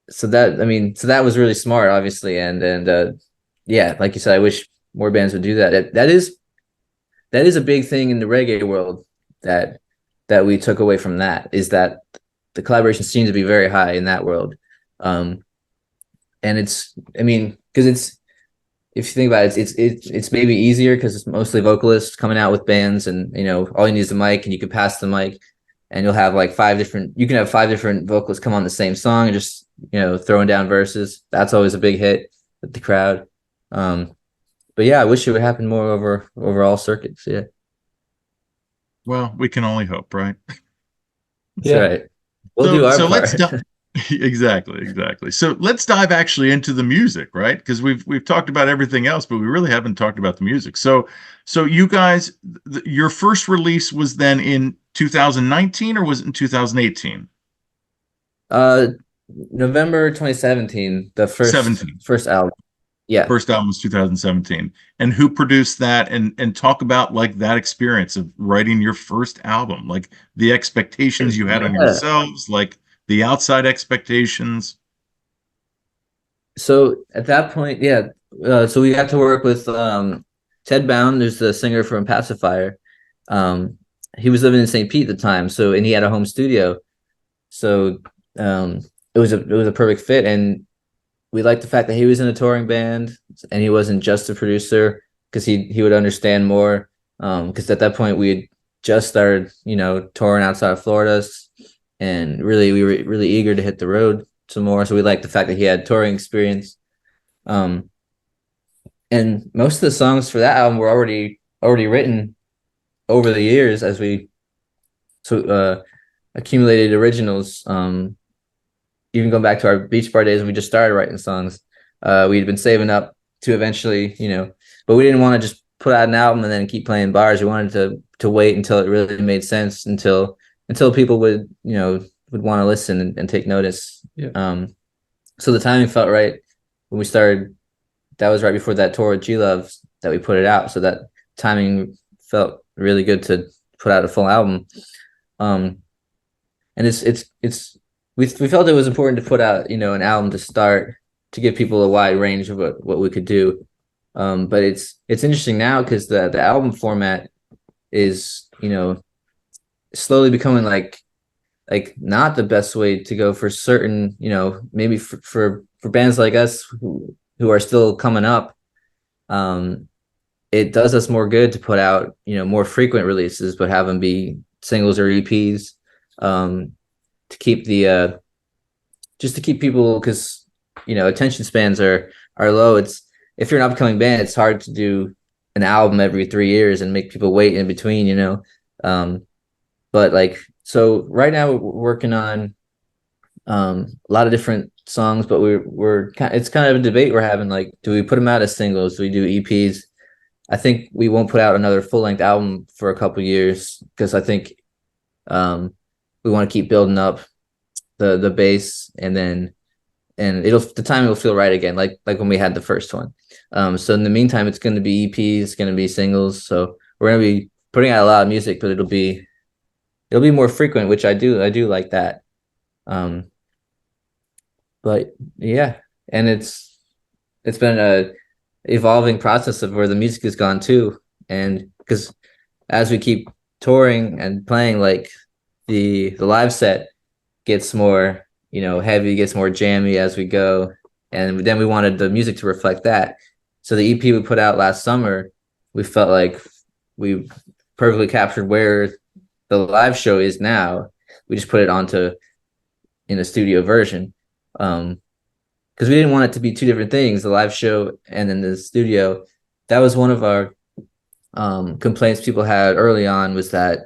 Speaker 2: so that was really smart, obviously, and yeah, like you said, I wish more bands would do that. That is a big thing in the reggae world that we took away from that is that the collaboration seems to be very high in that world. Um, and I mean, because if you think about it, it's maybe easier because it's mostly vocalists coming out with bands, and all you need is a mic, and you can pass the mic, and you'll have like you can have 5 different vocalists come on the same song and just throwing down verses. That's always a big hit with the crowd. Um, but yeah, I wish it would happen more over all circuits. Yeah,
Speaker 1: Well, we can only hope, right?
Speaker 2: that's
Speaker 3: yeah.
Speaker 2: right. We'll do
Speaker 1: So
Speaker 2: our
Speaker 1: so let's
Speaker 2: part.
Speaker 1: dive exactly. So let's dive actually into the music, right? Because we've talked about everything else, but we really haven't talked about the music. So you guys, your first release was then in 2019 or was it in 2018?
Speaker 2: Uh, November 2017, the first
Speaker 1: 17.
Speaker 2: first album. Yeah.
Speaker 1: First album was 2017. And who produced that? And talk about like that experience of writing your first album, like the expectations you had on
Speaker 2: Yeah.
Speaker 1: yourselves, like the outside expectations.
Speaker 2: So at that point, yeah. So we got to work with Ted Bound, who's the singer from Pacifier. Um, he was living in St. Pete at the time, and he had a home studio. So um, it was a perfect fit, and we liked the fact that he was in a touring band and he wasn't just a producer because he would understand more. Because at that point we had just started, touring outside of Florida, and really we were really eager to hit the road some more. So we liked the fact that he had touring experience. Um, and most of the songs for that album were already written over the years as we accumulated originals. Even going back to our beach bar days when we just started writing songs, we'd been saving up to eventually, but we didn't want to just put out an album and then keep playing bars. We wanted to wait until it really made sense, until people would want to listen and take notice.
Speaker 3: Yeah.
Speaker 2: So the timing felt right when we started. That was right before that tour with G Love that we put it out. So that timing felt really good to put out a full album. And we felt it was important to put out an album to start to give people a wide range of what we could do. But it's interesting now because the album format is slowly becoming like not the best way to go for certain maybe for bands like us who are still coming up. It does us more good to put out more frequent releases, but have them be singles or EPs, to keep the just to keep people, because attention spans are low. It's If you're an upcoming band, it's hard to do an album every 3 years and make people wait in between. But like, so right now we're working on a lot of different songs, but it's kind of a debate we're having. Like, do we put them out as singles? Do we do EPs? I think we won't put out another full length album for a couple years because I think we want to keep building up the base, and the timing will feel right again, like when we had the first one. So in the meantime, it's going to be EPs, it's going to be singles. So we're going to be putting out a lot of music, but it'll be more frequent, which I do like that. But yeah, and it's been a evolving process of where the music has gone too, and because as we keep touring and playing, like the live set gets more heavy, gets more jammy as we go, and then we wanted the music to reflect that. So the EP we put out last summer, we felt like we perfectly captured where the live show is now. We just put it onto in a studio version, because we didn't want it to be two different things, the live show and then the studio. That was one of our complaints people had early on, was that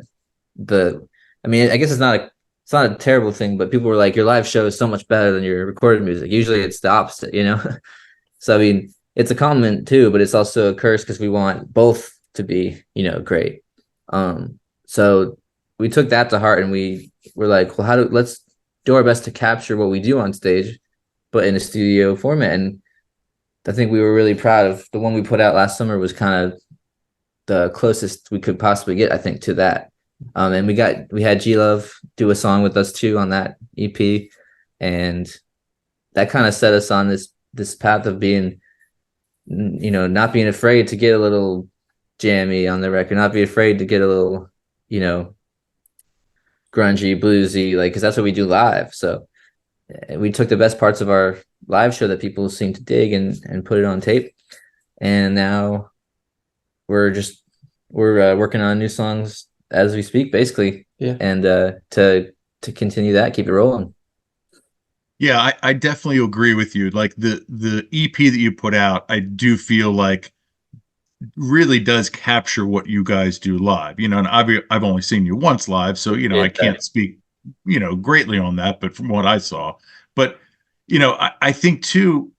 Speaker 2: the I mean, I guess it's not a terrible thing, but people were like, your live show is so much better than your recorded music. Usually it's the opposite, you know? So I mean, it's a compliment too, but it's also a curse because we want both to be, great. So we took that to heart and we were like, well, let's do our best to capture what we do on stage, but in a studio format. And I think we were really proud of the one we put out last summer was kind of the closest we could possibly get, I think, to that. And we had G Love do a song with us too on that EP, and that kind of set us on this path of being, not being afraid to get a little jammy on the record, not be afraid to get a little, you know, grungy, bluesy, like because that's what we do live. So we took the best parts of our live show that people seem to dig and put it on tape, and now we're working on new songs as we speak, basically.
Speaker 3: Yeah.
Speaker 2: And to continue that, keep it rolling.
Speaker 1: Yeah, I definitely agree with you. Like the EP that you put out, I do feel like really does capture what you guys do live. And I've only seen you once live, so I
Speaker 2: Yeah.
Speaker 1: can't speak greatly on that, but from what I saw. But I think too,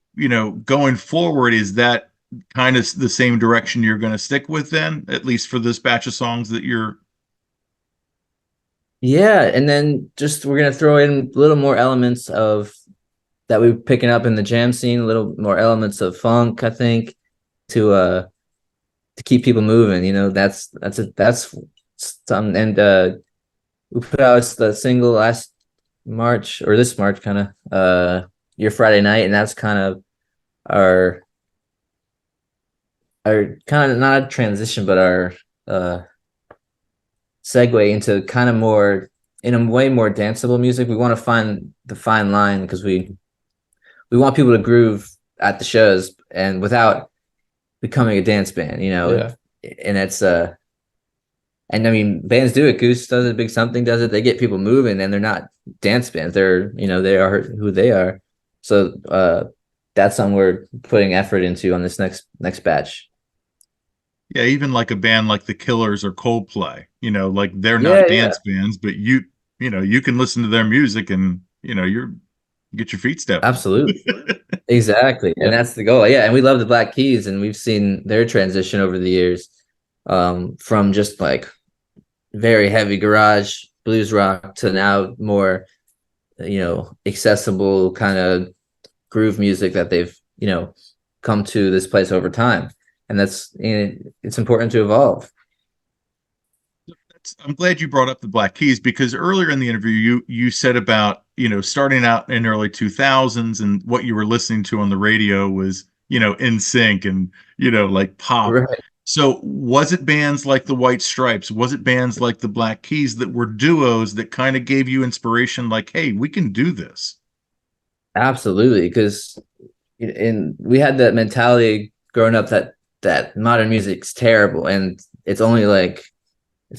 Speaker 1: going forward, is that kind of the same direction you're going to stick with then, at least for this batch of songs that you're.
Speaker 2: Yeah, and then just we're gonna throw in a little more elements of that we're picking up in the jam scene, a little more elements of funk, I think, to keep people moving. That's something. And we put out the single last March or this March, kind of your Friday night, and that's kind of our kind of not a transition, but our uh segue into kind of more in a way more danceable music. We want to find the fine line because we want people to groove at the shows and without becoming a dance band.
Speaker 3: Yeah.
Speaker 2: And it's and I mean bands do it. Goose does it, Big Something does it. They get people moving and they're not dance bands. They are who they are. So that's something we're putting effort into on this next batch.
Speaker 1: Yeah, even like a band like the Killers or Coldplay, like they're not
Speaker 2: Yeah, yeah,
Speaker 1: dance bands, but you can listen to their music and you get your feet stepping.
Speaker 2: absolutely. Exactly. And
Speaker 3: Yeah.
Speaker 2: that's the goal. Yeah. And we love the Black Keys and we've seen their transition over the years, from just like very heavy garage blues rock to now more, accessible kind of groove music that they've, come to this place over time. And it's important to evolve.
Speaker 1: I'm glad you brought up the Black Keys because earlier in the interview you said about starting out in early 2000s and what you were listening to on the radio was In Sync and like pop.
Speaker 2: Right.
Speaker 1: So was it bands like the White Stripes? Was it bands like the Black Keys that were duos that kind of gave you inspiration? Like, hey, we can do this.
Speaker 2: Absolutely. Because we had that mentality growing up that modern music's terrible and it's only 60s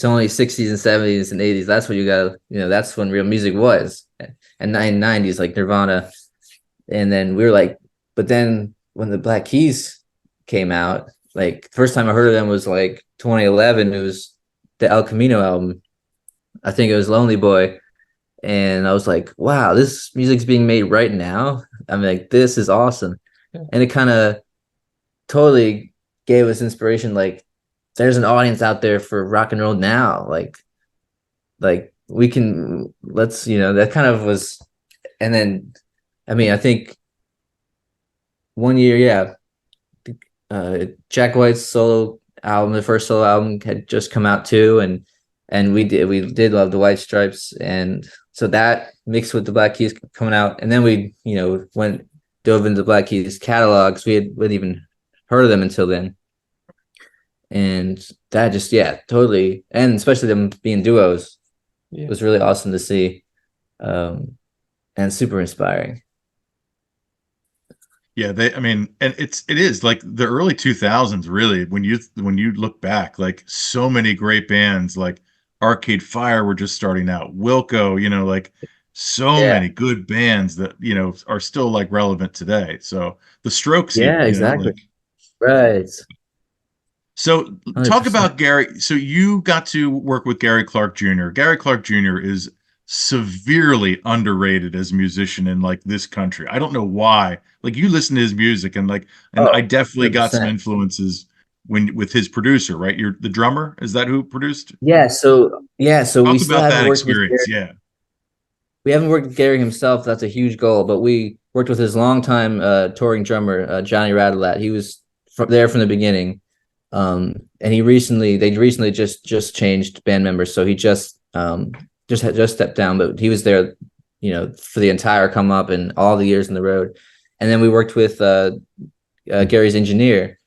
Speaker 2: and 70s and 80s. That's what you got, that's when real music was. And 90s, like Nirvana. And then we were like, but then when the Black Keys came out, like first time I heard of them was like 2011. It was the El Camino album. I think it was Lonely Boy. And I was like, wow, this music's being made right now. I'm like, this is awesome.
Speaker 3: Yeah.
Speaker 2: And it kind of totally gave us inspiration. Like, there's an audience out there for rock and roll now. Like we can let's that kind of was. And then I mean I think one year, yeah, Jack White's solo album, the first solo album, had just come out too, and we did love the White Stripes, and so that mixed with the Black Keys coming out, and then we dove into the Black Keys catalogs. We hadn't even heard of them until then, and that just, yeah, totally, and especially them being duos,
Speaker 3: Yeah.
Speaker 2: was really awesome to see, and super inspiring.
Speaker 1: Yeah, I mean, and it is like the early 2000s, really, when you look back, like so many great bands like Arcade Fire were just starting out, Wilco, like so
Speaker 2: Yeah,
Speaker 1: many good bands that, are still like relevant today. So the Strokes
Speaker 2: yeah,
Speaker 1: even,
Speaker 2: exactly.
Speaker 1: like
Speaker 2: Right.
Speaker 1: So talk
Speaker 2: 100%.
Speaker 1: about Gary. So you got to work with Gary Clark Jr. Gary Clark Jr. is severely underrated as a musician in like this country. I don't know why. Like you listen to his music and I
Speaker 2: Oh,
Speaker 1: definitely got some
Speaker 2: 100%.
Speaker 1: influences when with his producer, right? You're the drummer. Is that who produced?
Speaker 2: So we
Speaker 1: Talk
Speaker 2: still
Speaker 1: about
Speaker 2: haven't
Speaker 1: that
Speaker 2: worked with
Speaker 1: experience.
Speaker 2: Gary.
Speaker 1: Yeah.
Speaker 2: We haven't worked with Gary himself. That's a huge goal, but we worked with his longtime touring drummer, Johnny Radelat. He was there from the beginning. And they recently just changed band members. So he just stepped down, but he was there, for the entire come up and all the years in the road. And then we worked with Gary's engineer,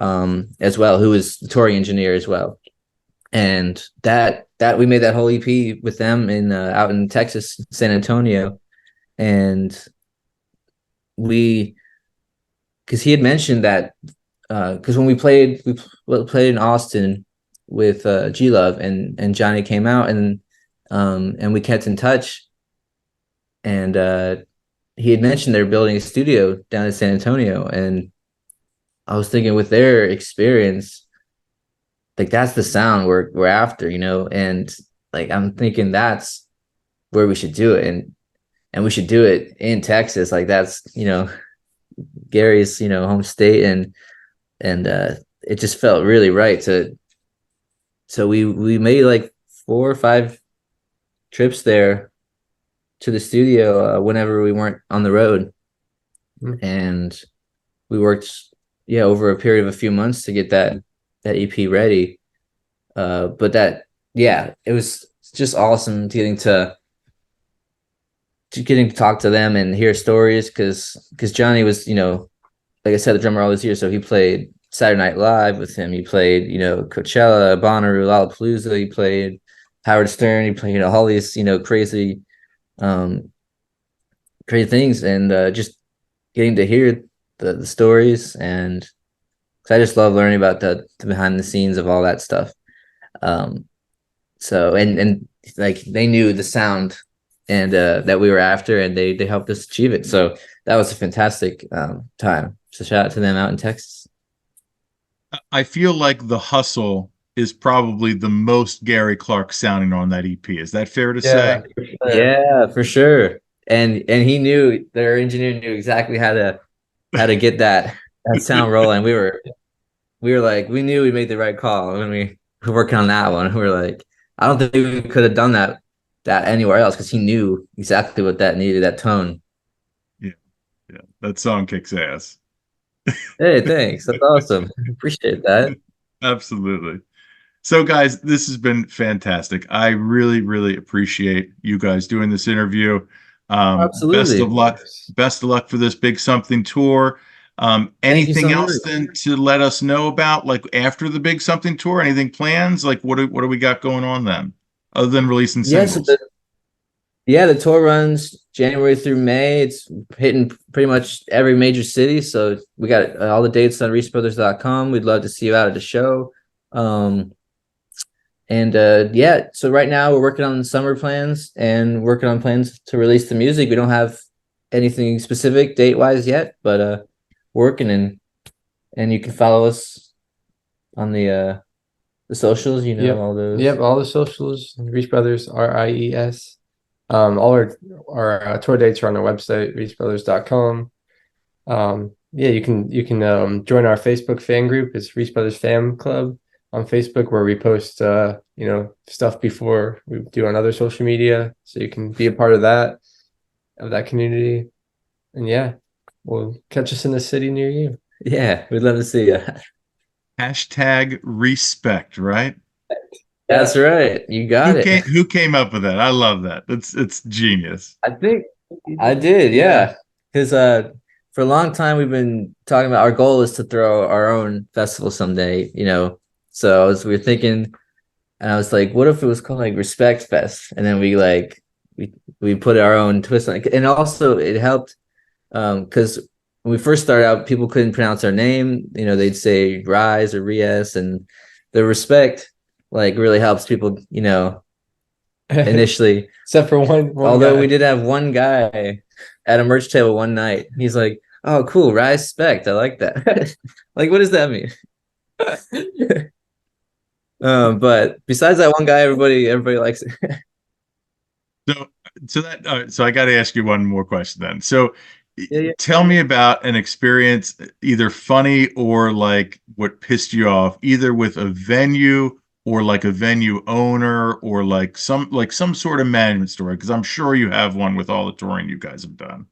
Speaker 2: as well, who was the touring engineer as well. And that we made that whole EP with them in out in Texas, San Antonio, and we because he had mentioned that because when we played in Austin with G Love and Johnny came out and we kept in touch and he had mentioned they're building a studio down in San Antonio and I was thinking with their experience like that's the sound we're after, and like I'm thinking that's where we should do it and we should do it in Texas. Like that's, Gary's, home state and it just felt really right to so we made like 4 or 5 trips there to the studio whenever we weren't on the road.
Speaker 3: Mm.
Speaker 2: And we worked over a period of a few months to get that EP ready. But it was just awesome getting to talk to them and hear stories because Johnny was, like I said, the drummer all these years. So he played Saturday Night Live with him. He played, Coachella, Bonnaroo, Lollapalooza. He played Howard Stern. He played, all these, um, crazy things, and just getting to hear the stories. And 'cause I just love learning about the behind the scenes of all that stuff. Um, so and like they knew the sound and that we were after, and they helped us achieve it. So that was a fantastic time. So shout out to them out in Texas.
Speaker 1: I feel like the hustle is probably the most Gary Clark sounding on that EP. Is that fair to say?
Speaker 3: Yeah, for sure.
Speaker 2: Yeah, for sure. And he knew their engineer knew exactly how to get that sound rolling. We were like we knew we made the right call when we were working on that one. We were like, I don't think we could have done that anywhere else because he knew exactly what that needed, that tone.
Speaker 1: Yeah, yeah. That song kicks ass.
Speaker 2: Hey, thanks. That's awesome. Appreciate that.
Speaker 1: Absolutely. So, guys, this has been fantastic. I really, really appreciate you guys doing this interview. Best
Speaker 2: Absolutely.
Speaker 1: of luck. Best of luck for this big something tour.
Speaker 2: Thank you
Speaker 1: Anything
Speaker 2: so much.
Speaker 1: else then to let us know about, like after the big something tour? Anything plans? Like, what do we got going on then, other than releasing
Speaker 2: Yes,
Speaker 1: singles?
Speaker 2: the tour runs January through May. It's hitting pretty much every major city. So we got all the dates on reesbrothers.com. We'd love to see you out at the show. Um, and so right now we're working on summer plans and working on plans to release the music. We don't have anything specific date wise yet, but working and you can follow us on the socials,
Speaker 3: Yep.
Speaker 2: all those.
Speaker 3: Yep. All the socials, Reese Brothers, RIES. All our tour dates are on our website, reesbrothers.com. Yeah, you can join our Facebook fan group. It's Reese Brothers Fan Club on Facebook, where we post stuff before we do on other social media. So you can be a part of that community. And yeah, we'll catch us in the city near you.
Speaker 2: Yeah, we'd love to see you.
Speaker 1: Hashtag respect, right?
Speaker 2: That's right. You got it.
Speaker 1: Who came up with that? I love that. It's genius.
Speaker 2: I think I did, yeah. Because for a long time we've been talking about our goal is to throw our own festival someday. So we were thinking, and I was like, what if it was called like Respect Fest? And then we put our own twist on it. And also it helped because when we first started out, people couldn't pronounce our name. They'd say Rise or Ries, and the respect like really helps people, initially.
Speaker 3: Except for one
Speaker 2: Although
Speaker 3: guy.
Speaker 2: we did have one guy at a merch table one night. He's like, "Oh, cool, Rise Spect. I like that." Like, what does that mean? But besides that one guy, everybody likes it.
Speaker 1: So, so I got to ask you one more question then. So,
Speaker 2: Yeah, yeah.
Speaker 1: tell me about an experience, either funny or like what pissed you off, either with a venue or like a venue owner or like some sort of management story, because I'm sure you have one with all the touring you guys have done.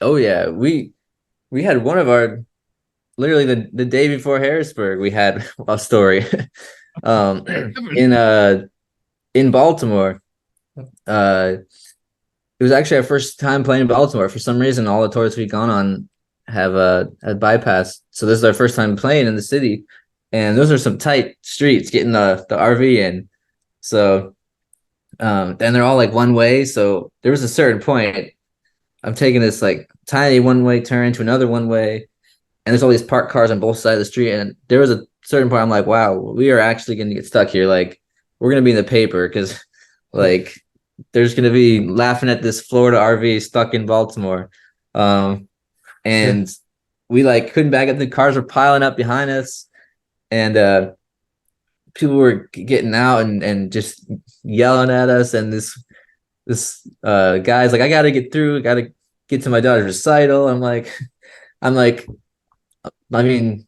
Speaker 2: Oh yeah, we had one of our literally the day before Harrisburg, we had a story. um in uh in Baltimore. It was actually our first time playing in Baltimore. For some reason, all the tours we've gone on have had bypassed. So this is our first time playing in the city. And those are some tight streets getting the RV in. So and they're all like one way. So there was a certain point. I'm taking this like tiny one way turn to another one way, and there's all these parked cars on both sides of the street. And there was a certain point I'm like, wow, we are actually gonna get stuck here. Like we're gonna be in the paper because like there's gonna be laughing at this Florida RV stuck in Baltimore. And we like couldn't back up. The cars were piling up behind us, and people were getting out and just yelling at us. And this guy's like, I gotta get through, gotta get to my daughter's recital. I'm like, I mean,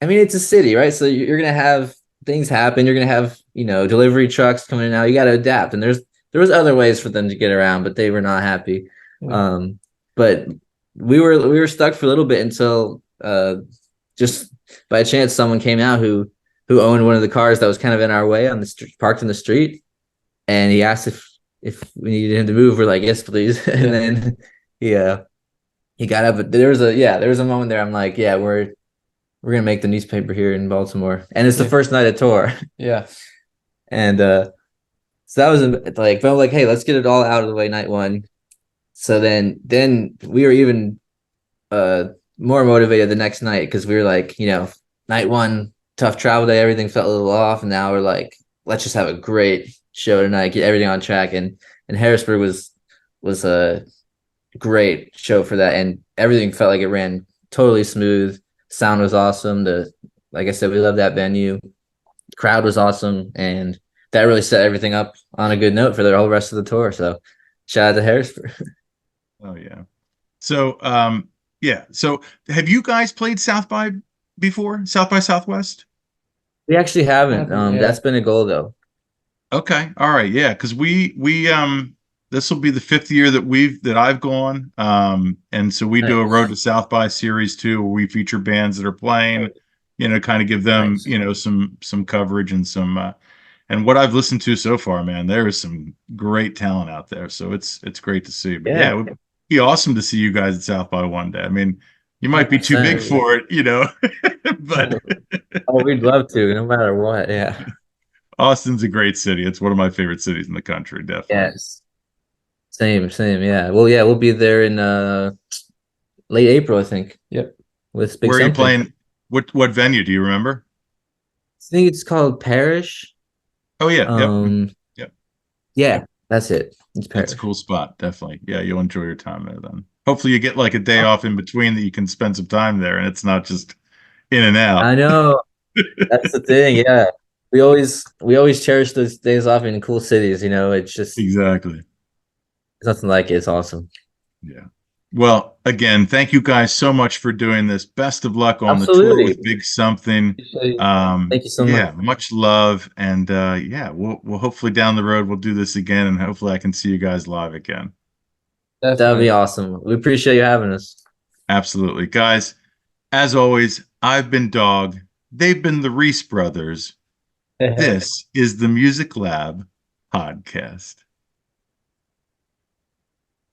Speaker 2: it's a city, right? So you're gonna have things happen. You're gonna have, delivery trucks coming in and out. You got to adapt. And there was other ways for them to get around, but they were not happy. But we were stuck for a little bit until just by chance someone came out who owned one of the cars that was kind of in our way on the street, parked in the street, and he asked if we needed him to move. We're like, yes, please. And then he got up. But there was a moment there. I'm like, yeah, we're gonna make the newspaper here in Baltimore, and it's the first night of tour.
Speaker 3: Yeah.
Speaker 2: And so that was like, but I'm like, hey, let's get it all out of the way night one. So then we were even more motivated the next night because we were like, night one, tough travel day, everything felt a little off, and now we're like, let's just have a great show tonight, get everything on track. And Harrisburg was a great show for that, and everything felt like it ran totally smooth. Sound was awesome. Like I said, we love that venue. The crowd was awesome, and that really set everything up on a good note for the whole rest of the tour. So shout out to Harrisburg.
Speaker 1: Oh yeah. So yeah. So have you guys played South by before? South by Southwest?
Speaker 2: We actually haven't.
Speaker 3: Yeah.
Speaker 2: That's been a goal though.
Speaker 1: Okay. All right. Yeah, because we this will be the fifth year that I've gone. And so we do a Road
Speaker 2: Nice.
Speaker 1: to South by series too, where we feature bands that are playing, kind of give them,
Speaker 2: Nice.
Speaker 1: some coverage and what I've listened to so far, man, there is some great talent out there. So it's great to see. But yeah,
Speaker 2: Yeah.
Speaker 1: it would be awesome to see you guys at South by one day. I mean, you might be too big
Speaker 2: 100%.
Speaker 1: for it, but
Speaker 2: Oh, we'd love to, no matter what. Yeah.
Speaker 1: Austin's a great city. It's one of my favorite cities in the country, definitely.
Speaker 2: Yes. Same. Yeah. Well, yeah, we'll be there in late April, I think,
Speaker 3: Yep.
Speaker 2: with Big
Speaker 1: Where are you
Speaker 2: Something.
Speaker 1: playing? What venue do you remember?
Speaker 2: I think it's called Parish.
Speaker 1: Oh yeah, yep,
Speaker 2: Um,
Speaker 1: yep.
Speaker 2: yeah, that's it. It's
Speaker 1: That's a
Speaker 2: Parish.
Speaker 1: cool spot, definitely. Yeah, you'll enjoy your time there then. Hopefully you get like a day off in between that you can spend some time there and it's not just in and
Speaker 2: I
Speaker 1: out.
Speaker 2: know. That's the thing. Yeah. We always cherish those days off in cool cities, it's just
Speaker 1: Exactly.
Speaker 2: it's nothing like it. It's awesome.
Speaker 1: Yeah. Well, again, thank you guys so much for doing this. Best of luck on the tour
Speaker 2: Absolutely.
Speaker 1: with Big Something.
Speaker 2: Thank you so much.
Speaker 1: Yeah, much love. And yeah, we'll hopefully down the road we'll do this again and hopefully I can see you guys live again.
Speaker 2: That'd be
Speaker 3: Definitely.
Speaker 2: awesome. We appreciate you having us.
Speaker 1: Absolutely. Guys, as always, I've been Dogg. They've been the Reese brothers. This is the Music Lab podcast.